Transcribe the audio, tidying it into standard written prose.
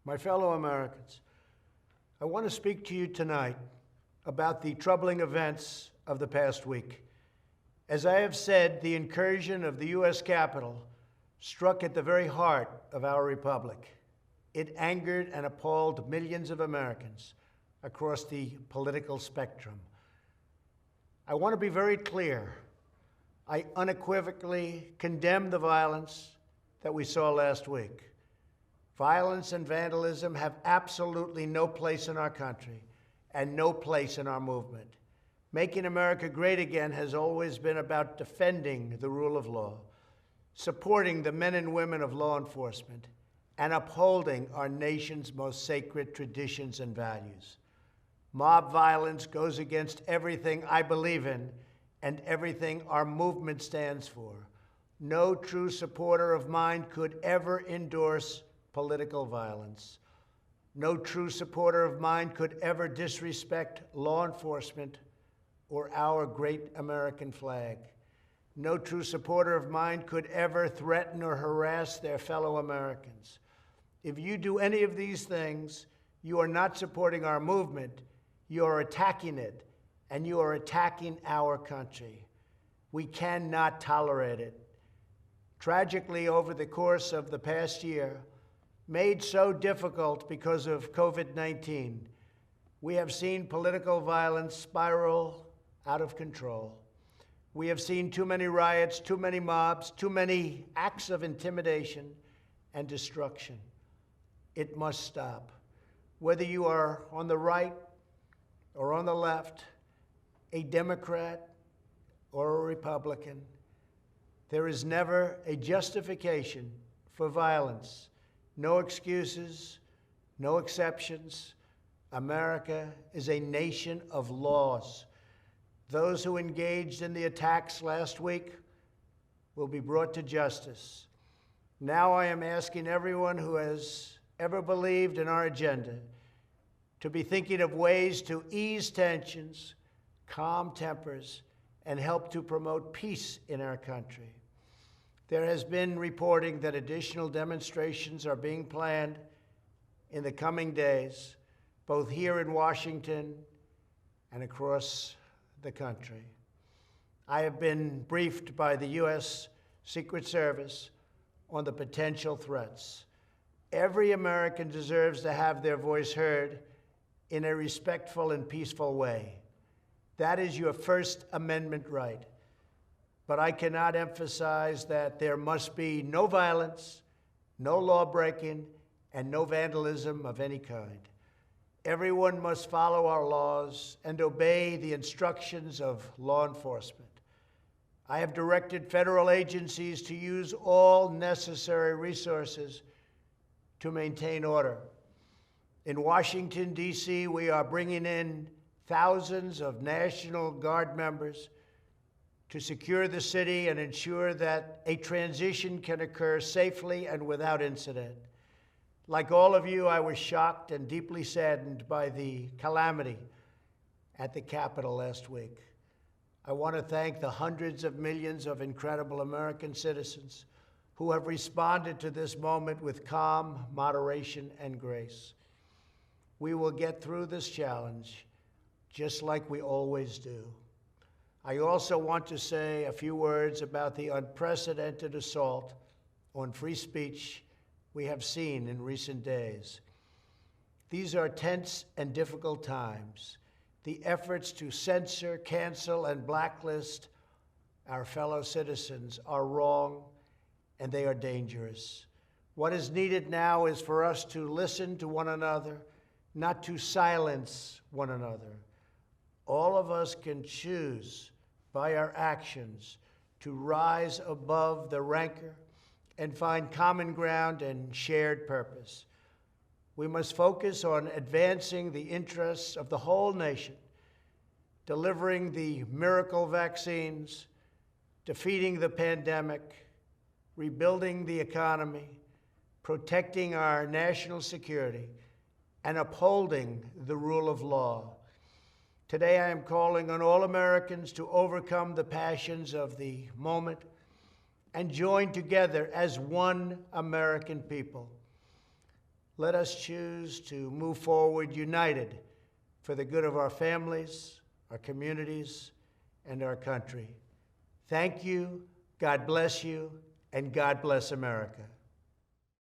My fellow Americans, I want to speak to you tonight about the troubling events of the past week. As I have said, the incursion of the U.S. Capitol struck at the very heart of our republic. It angered and appalled millions of Americans across the political spectrum. I want to be very clear. I unequivocally condemn the violence that we saw last week. Violence and vandalism have absolutely no place in our country and no place in our movement. Making America great again has always been about defending the rule of law, supporting the men and women of law enforcement, and upholding our nation's most sacred traditions and values. Mob violence goes against everything I believe in and everything our movement stands for. No true supporter of mine could ever endorse political violence. No true supporter of mine could ever disrespect law enforcement or our great American flag. No true supporter of mine could ever threaten or harass their fellow Americans. If you do any of these things, you are not supporting our movement, you are attacking it, and you are attacking our country. We cannot tolerate it. Tragically, over the course of the past year, made so difficult because of COVID-19, we have seen political violence spiral out of control. We have seen too many riots, too many mobs, too many acts of intimidation and destruction. It must stop. Whether you are on the right or on the left, a Democrat or a Republican, there is never a justification for violence. No excuses, no exceptions. America is a nation of laws. Those who engaged in the attacks last week will be brought to justice. Now I am asking everyone who has ever believed in our agenda to be thinking of ways to ease tensions, calm tempers, and help to promote peace in our country. There has been reporting that additional demonstrations are being planned in the coming days, both here in Washington and across the country. I have been briefed by the U.S. Secret Service on the potential threats. Every American deserves to have their voice heard in a respectful and peaceful way. That is your First Amendment right. But I cannot emphasize that there must be no violence, no law-breaking, and no vandalism of any kind. Everyone must follow our laws and obey the instructions of law enforcement. I have directed federal agencies to use all necessary resources to maintain order. In Washington, D.C., we are bringing in thousands of National Guard members to secure the city and ensure that a transition can occur safely and without incident. Like all of you, I was shocked and deeply saddened by the calamity at the Capitol last week. I want to thank the hundreds of millions of incredible American citizens who have responded to this moment with calm, moderation, and grace. We will get through this challenge just like we always do. I also want to say a few words about the unprecedented assault on free speech we have seen in recent days. These are tense and difficult times. The efforts to censor, cancel, and blacklist our fellow citizens are wrong, and they are dangerous. What is needed now is for us to listen to one another, not to silence one another. All of us can choose by our actions to rise above the rancor and find common ground and shared purpose. We must focus on advancing the interests of the whole nation, delivering the miracle vaccines, defeating the pandemic, rebuilding the economy, protecting our national security, and upholding the rule of law. Today, I am calling on all Americans to overcome the passions of the moment and join together as one American people. let us choose to move forward united for the good of our families, our communities, and our country. Thank you, God bless you, and God bless America.